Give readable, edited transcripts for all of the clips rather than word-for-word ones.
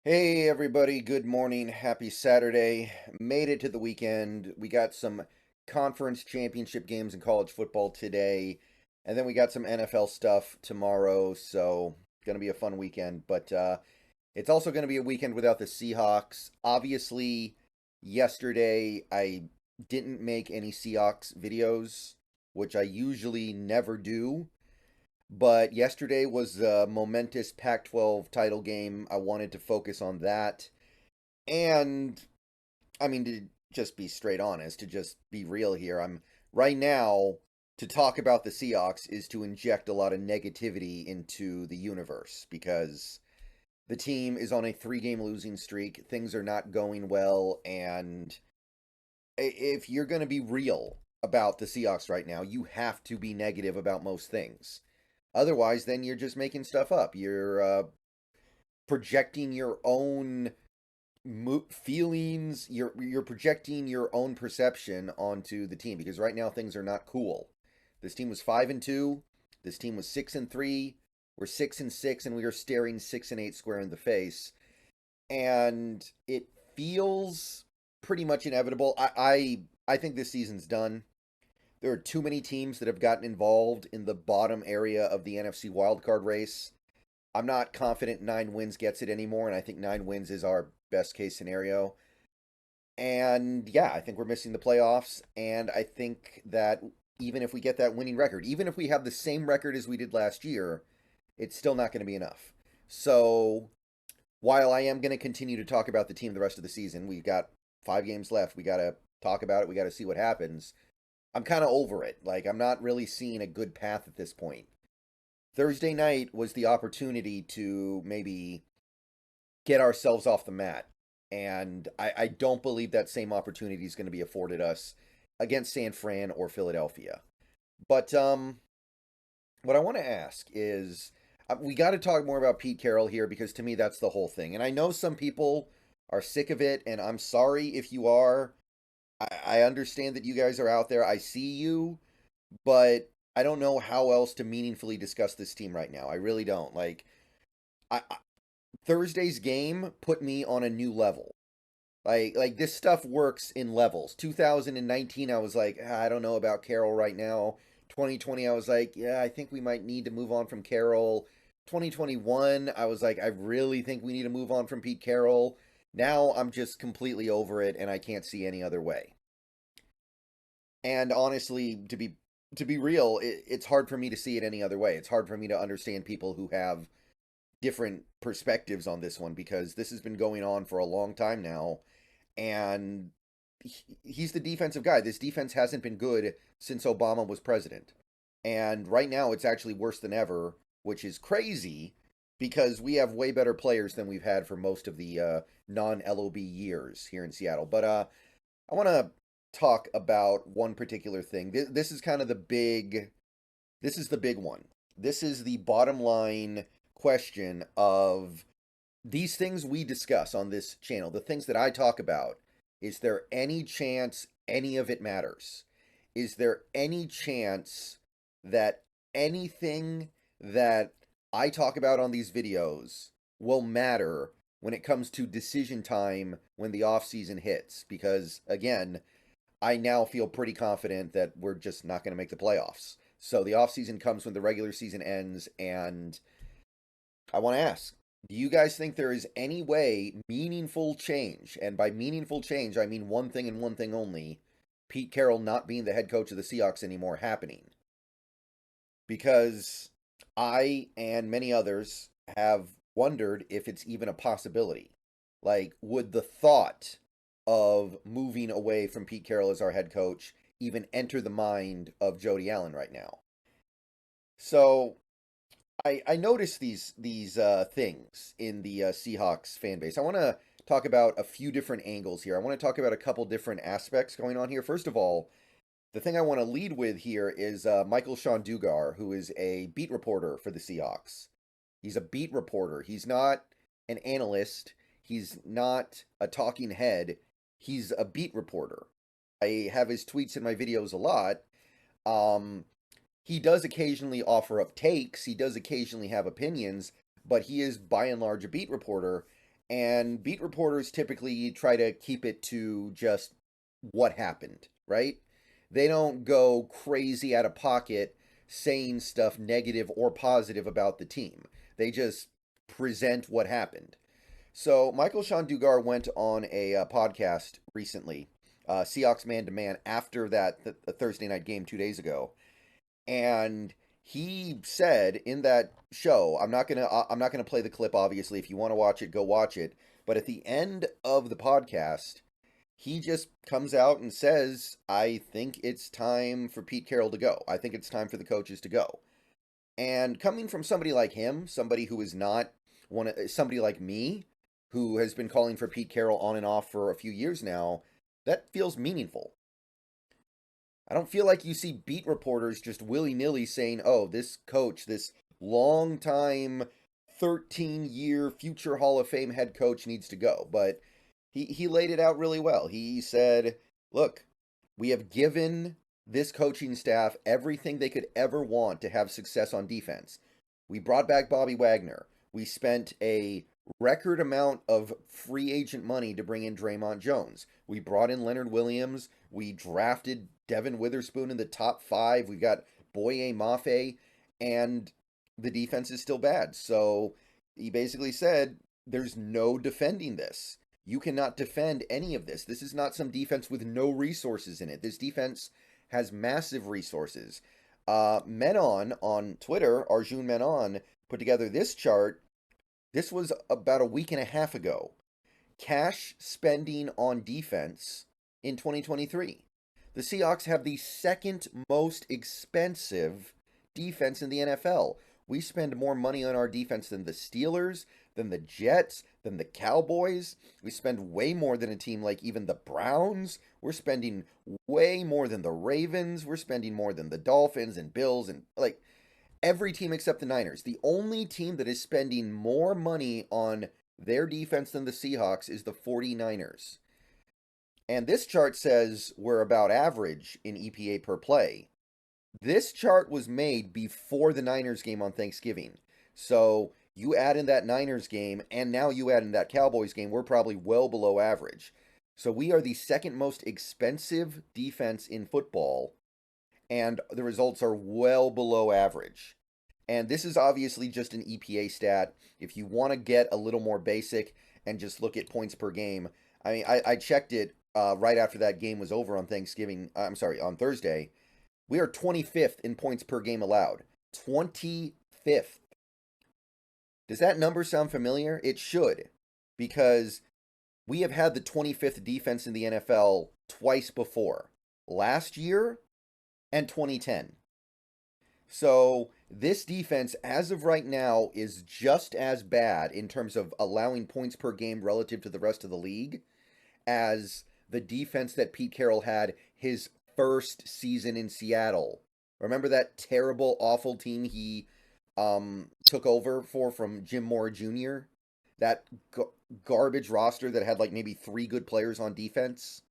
Hey everybody, good morning. Happy Saturday. Made it to the weekend. We got some conference championship games in college football today, and then we got some NFL stuff tomorrow, so going to be a fun weekend, but it's also going to be a weekend without the Seahawks. Obviously, yesterday I didn't make any Seahawks videos, which I usually never do. But yesterday was a momentous Pac 12 title game. I wanted to focus on that. And, I mean, to just be straight honest, to just be real here, I'm right now to talk about the Seahawks is to inject a lot of negativity into the universe because the team is on a 3 game losing streak. Things are not going well. And if you're going to be real about the Seahawks right now, you have to be negative about most things. Otherwise, then you're just making stuff up. You're projecting your own feelings. You're projecting your own perception onto the team because right now things are not cool. This team was 5-2. This team was 6-3. We're 6-6, and we are staring 6-8 square in the face. And it feels pretty much inevitable. I think this season's done. There are too many teams that have gotten involved in the bottom area of the NFC wildcard race. I'm not confident 9 wins gets it anymore, and I think 9 wins is our best case scenario. And yeah, I think we're missing the playoffs, and I think that even if we get that winning record, even if we have the same record as we did last year, it's still not going to be enough. So while I am going to continue to talk about the team the rest of the season, we've got 5 games left. We got to talk about it. We got to see what happens. I'm kind of over it. Like, I'm not really seeing a good path at this point. Thursday night was the opportunity to maybe get ourselves off the mat. And I don't believe that same opportunity is going to be afforded us against San Fran or Philadelphia. But what I want to ask is we got to talk more about Pete Carroll here because to me, that's the whole thing. And I know some people are sick of it, and I'm sorry if you are. I understand that you guys are out there. I see you, but I don't know how else to meaningfully discuss this team right now. I really don't. Like, I Thursday's game put me on a new level. Like this stuff works in levels. 2019, I was like, I don't know about Carroll right now. 2020, I was like, yeah, I think we might need to move on from Carroll. 2021, I was like, I really think we need to move on from Pete Carroll. Now I'm just completely over it, and I can't see any other way. And honestly, to be real, it's hard for me to see it any other way. It's hard for me to understand people who have different perspectives on this one because this has been going on for a long time now, and he's the defensive guy. This defense hasn't been good since Obama was president, and right now it's actually worse than ever, which is crazy because we have way better players than we've had for most of the non-LOB years here in Seattle. But I want to talk about one particular thing. This is kind of the big. This is the big one. This is the bottom line question of these things we discuss on this channel, the things that I talk about. Is there any chance any of it matters? Is there any chance that anything that I talk about on these videos will matter when it comes to decision time when the off season hits? Because again, I now feel pretty confident that we're just not going to make the playoffs. So the offseason comes when the regular season ends, and I want to ask, do you guys think there is any way meaningful change, and by meaningful change, I mean one thing and one thing only, Pete Carroll not being the head coach of the Seahawks anymore happening? Because I and many others have wondered if it's even a possibility. Like, would the thought of moving away from Pete Carroll as our head coach even enter the mind of Jody Allen right now? So I noticed these things in the Seahawks fan base. I want to talk about a few different angles here. I want to talk about a couple different aspects going on here. First of all, the thing I want to lead with here is Michael Sean Dugar, who is a beat reporter for the Seahawks. He's a beat reporter. He's not an analyst. He's not a talking head. He's a beat reporter. I have his tweets in my videos a lot. Um, he does occasionally offer up takes. He does occasionally have opinions, but he is by and large a beat reporter. And beat reporters typically try to keep it to just what happened, right? They don't go crazy out of pocket saying stuff negative or positive about the team. They just present what happened. So Michael Sean Dugar went on a podcast recently, Seahawks Man to Man, after the Thursday night game 2 days ago, and he said in that show, I'm not gonna play the clip. Obviously, if you want to watch it, go watch it. But at the end of the podcast, he just comes out and says, "I think it's time for Pete Carroll to go. I think it's time for the coaches to go." And coming from somebody like him, somebody who is not somebody like me, who has been calling for Pete Carroll on and off for a few years now, that feels meaningful. I don't feel like you see beat reporters just willy-nilly saying, "Oh, this coach, this long-time 13-year future Hall of Fame head coach needs to go." But he laid it out really well. He said, "Look, we have given this coaching staff everything they could ever want to have success on defense. We brought back Bobby Wagner. We spent a record amount of free agent money to bring in Draymond Jones. We brought in Leonard Williams. We drafted Devin Witherspoon in the top 5. We've got Boye Mafe, and the defense is still bad." So he basically said, there's no defending this. You cannot defend any of this. This is not some defense with no resources in it. This defense has massive resources. Menon on Twitter, Arjun Menon, put together this chart. This was about a week and a half ago. Cash spending on defense in 2023. The Seahawks have the second most expensive defense in the NFL. We spend more money on our defense than the Steelers, than the Jets, than the Cowboys. We spend way more than a team like even the Browns. We're spending way more than the Ravens. We're spending more than the Dolphins and Bills and like every team except the Niners. The only team that is spending more money on their defense than the Seahawks is the 49ers. And this chart says we're about average in EPA per play. This chart was made before the Niners game on Thanksgiving. So you add in that Niners game, and now you add in that Cowboys game, we're probably well below average. So we are the second most expensive defense in football, and the results are well below average. And this is obviously just an EPA stat. If you want to get a little more basic and just look at points per game, I mean, I checked it right after that game was over on on Thursday. We are 25th in points per game allowed. 25th. Does that number sound familiar? It should, because we have had the 25th defense in the NFL twice before. Last year and 2010. So this defense, as of right now, is just as bad in terms of allowing points per game relative to the rest of the league as the defense that Pete Carroll had his first season in Seattle. Remember that terrible, awful team he took over from Jim Moore Jr.? That garbage roster that had like maybe 3 good players on defense?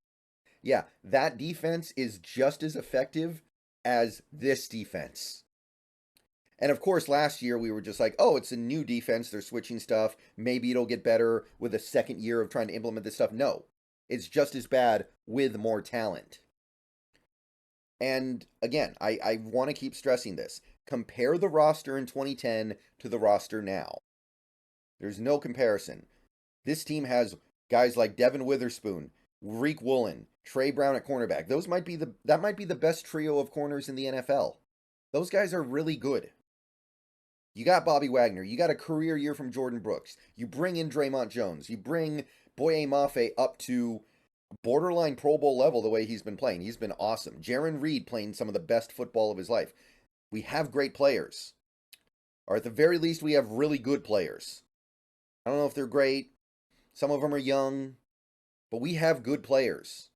Yeah, that defense is just as effective as this defense. And of course, last year we were just like, oh, it's a new defense. They're switching stuff. Maybe it'll get better with a second year of trying to implement this stuff. No, it's just as bad with more talent. And again, I want to keep stressing this. Compare the roster in 2010 to the roster now. There's no comparison. This team has guys like Devin Witherspoon, Reek Woolen, Trey Brown at cornerback. That might be the best trio of corners in the NFL. Those guys are really good. You got Bobby Wagner. You got a career year from Jordan Brooks. You bring in Draymond Jones. You bring Boye Mafe up to borderline Pro Bowl level the way he's been playing. He's been awesome. Jaron Reed playing some of the best football of his life. We have great players. Or at the very least, we have really good players. I don't know if they're great. Some of them are young. But we have good players.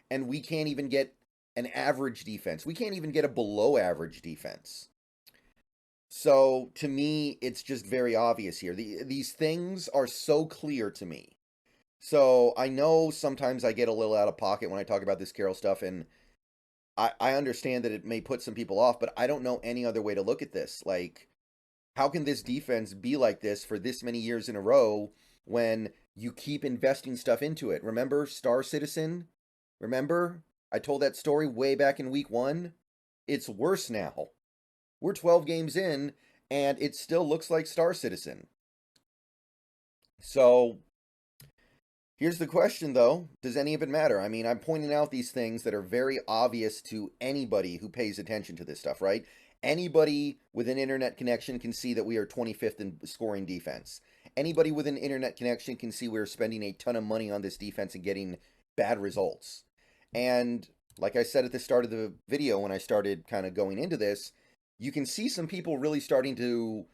And we can't even get an average defense. We can't even get a below average defense. So, to me, it's just very obvious here. These things are so clear to me. So, I know sometimes I get a little out of pocket when I talk about this Carroll stuff, and I understand that it may put some people off, but I don't know any other way to look at this. Like, How can this defense be like this for this many years in a row when you keep investing stuff into it? Remember Star Citizen? Remember? I told that story way back in week 1. It's worse now. We're 12 games in, and it still looks like Star Citizen. So, here's the question, though. Does any of it matter? I mean, I'm pointing out these things that are very obvious to anybody who pays attention to this stuff, right? Anybody with an internet connection can see that we are 25th in scoring defense. Anybody with an internet connection can see we're spending a ton of money on this defense and getting bad results. And like I said at the start of the video when I started kind of going into this, you can see some people really starting to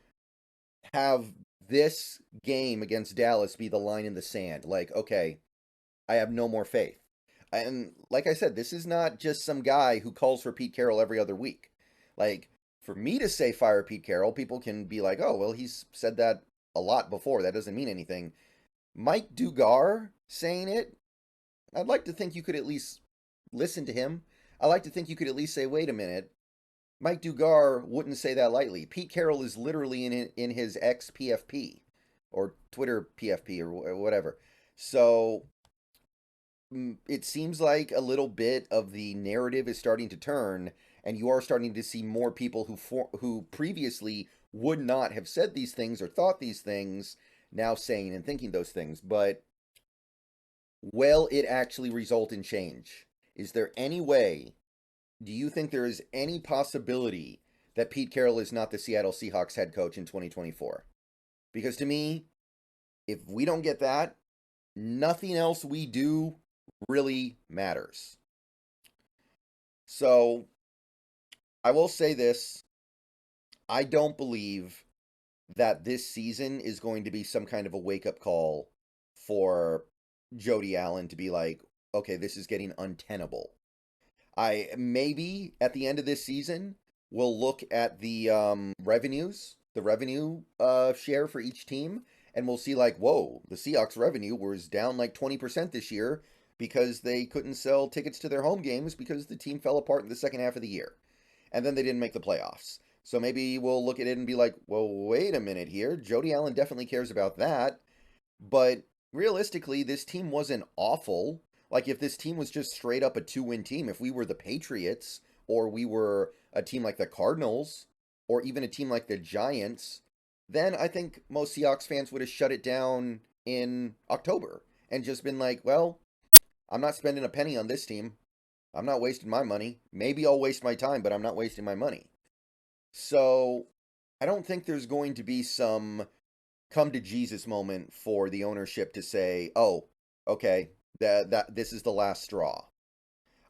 have this game against Dallas be the line in the sand. Like, okay, I have no more faith. And like I said, this is not just some guy who calls for Pete Carroll every other week. Like, for me to say fire Pete Carroll, people can be like, oh, well, he's said that a lot before. That doesn't mean anything. Mike Dugar saying it, I'd like to think you could at least listen to him. I like to think you could at least say, wait a minute. Mike Dugar wouldn't say that lightly. Pete Carroll is literally in his ex PFP or Twitter PFP or whatever. So it seems like a little bit of the narrative is starting to turn, and you are starting to see more people who previously would not have said these things or thought these things now saying and thinking those things. But will it actually result in change? Is there any way? Do you think there is any possibility that Pete Carroll is not the Seattle Seahawks head coach in 2024? Because to me, if we don't get that, nothing else we do really matters. So, I will say this. I don't believe that this season is going to be some kind of a wake-up call for Jody Allen to be like, okay, this is getting untenable. I maybe at the end of this season we'll look at the revenues, the revenue share for each team, and we'll see like, whoa, the Seahawks revenue was down like 20% this year because they couldn't sell tickets to their home games because the team fell apart in the second half of the year. And then they didn't make the playoffs. So maybe we'll look at it and be like, well, wait a minute here. Jody Allen definitely cares about that. But realistically, this team wasn't awful. Like, if this team was just straight up a 2-win team, if we were the Patriots, or we were a team like the Cardinals, or even a team like the Giants, then I think most Seahawks fans would have shut it down in October and just been like, well, I'm not spending a penny on this team. I'm not wasting my money. Maybe I'll waste my time, but I'm not wasting my money. So, I don't think there's going to be some come to Jesus moment for the ownership to say, oh, okay, that this is the last straw.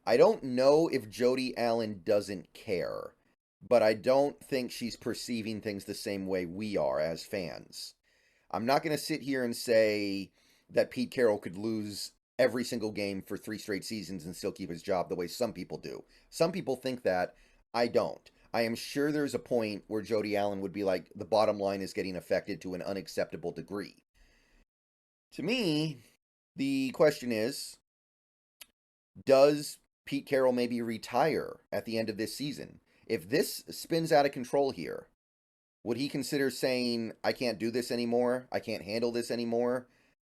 I don't know if Jody Allen doesn't care, but I don't think she's perceiving things the same way we are as fans. I'm not going to sit here and say that Pete Carroll could lose every single game for 3 straight seasons and still keep his job the way some people do. Some people think that. I don't. I am sure there's a point where Jody Allen would be like, the bottom line is getting affected to an unacceptable degree. To me, the question is, does Pete Carroll maybe retire at the end of this season? If this spins out of control here, would he consider saying, I can't do this anymore? I can't handle this anymore?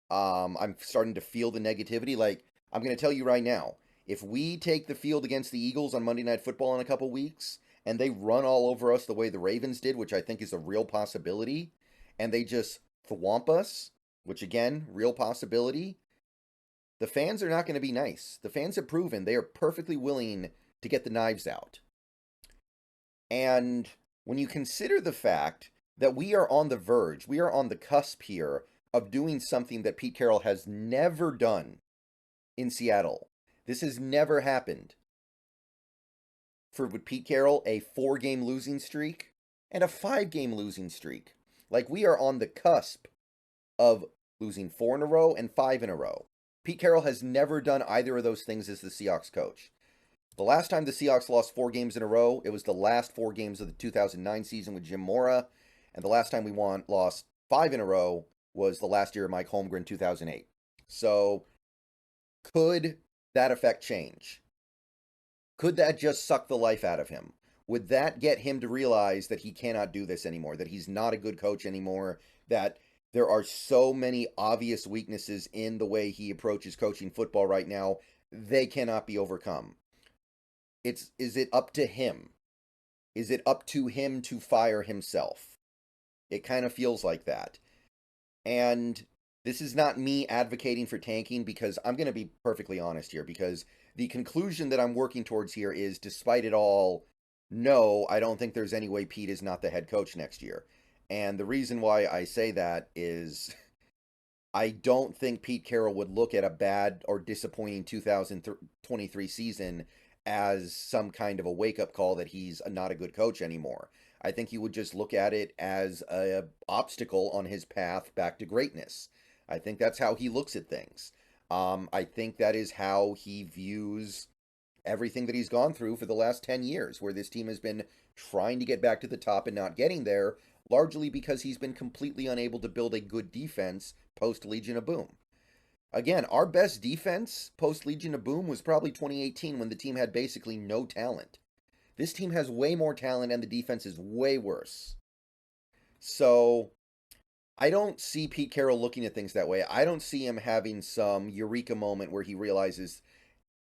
I'm starting to feel the negativity. Like, I'm going to tell you right now, if we take the field against the Eagles on Monday Night Football in a couple weeks, and they run all over us the way the Ravens did, which I think is a real possibility, and they just thwomp us, which again, real possibility, the fans are not going to be nice. The fans have proven they are perfectly willing to get the knives out. And when you consider the fact that we are on the verge, we are on the cusp here of doing something that Pete Carroll has never done in Seattle. This has never happened. For with Pete Carroll, a 4-game losing streak and a 5-game losing streak. Like, we are on the cusp of losing 4 in a row and 5 in a row. Pete Carroll has never done either of those things as the Seahawks coach. The last time the Seahawks lost 4 games in a row, it was the last 4 games of the 2009 season with Jim Mora. And the last time we lost 5 in a row was the last year of Mike Holmgren, 2008. So, could that effect change? Could that just suck the life out of him? would that get him to realize that he cannot do this anymore, that he's not a good coach anymore, that there are so many obvious weaknesses in the way he approaches coaching football right now, they cannot be overcome? Is it up to him? Is it up to him to fire himself? It kind of feels like that. And this is not me advocating for tanking, because I'm going to be perfectly honest here, because the conclusion that I'm working towards here is, despite it all, no, I don't think there's any way Pete is not the head coach next year. And the reason why I say that is I don't think Pete Carroll would look at a bad or disappointing 2023 season as some kind of a wake-up call that he's not a good coach anymore. I think he would just look at it as an obstacle on his path back to greatness. I think that's how he looks at things. I think that is how he views everything that he's gone through for the last 10 years, where this team has been trying to get back to the top and not getting there, largely because he's been completely unable to build a good defense post-Legion of Boom. Again, our best defense post-Legion of Boom was probably 2018, when the team had basically no talent. This team has way more talent, and the defense is way worse. So I don't see Pete Carroll looking at things that way. I don't see him having some eureka moment where he realizes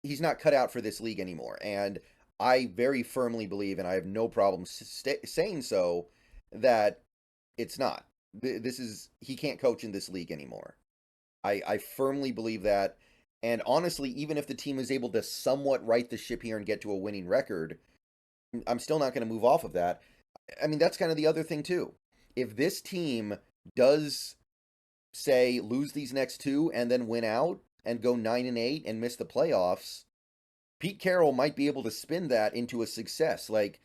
he's not cut out for this league anymore. And I very firmly believe, and I have no problem saying so, that it's not. He can't coach in this league anymore. I firmly believe that. And honestly, even if the team is able to somewhat right the ship here and get to a winning record, I'm still not going to move off of that. I mean, that's kind of the other thing too. If this team does, say, lose these next two and then win out and go 9-8 and miss the playoffs, Pete Carroll might be able to spin that into a success. Like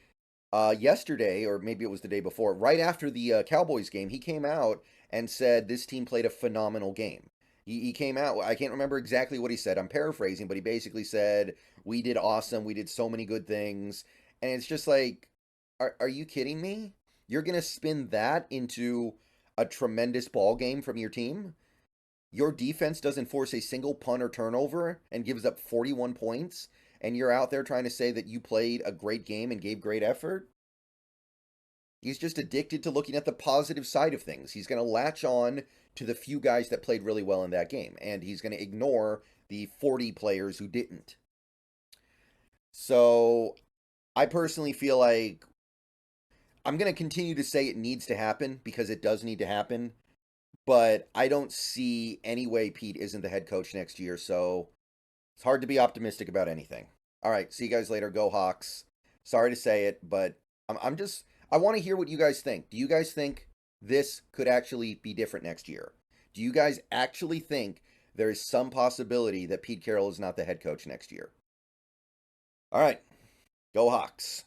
yesterday, or maybe it was the day before, right after the Cowboys game, he came out and said this team played a phenomenal game. He came out, I can't remember exactly what he said, I'm paraphrasing, but he basically said, we did awesome, we did so many good things. And it's just like, are you kidding me? You're going to spin that into a tremendous ball game from your team? Your defense doesn't force a single punt or turnover and gives up 41 points, and you're out there trying to say that you played a great game and gave great effort? He's just addicted to looking at the positive side of things. He's going to latch on to the few guys that played really well in that game, and he's going to ignore the 40 players who didn't. So I personally feel like I'm going to continue to say it needs to happen, because it does need to happen, but I don't see any way Pete isn't the head coach next year, so it's hard to be optimistic about anything. All right, see you guys later. Go Hawks. Sorry to say it, but I want to hear what you guys think. Do you guys think this could actually be different next year? Do you guys actually think there is some possibility that Pete Carroll is not the head coach next year? All right, go Hawks.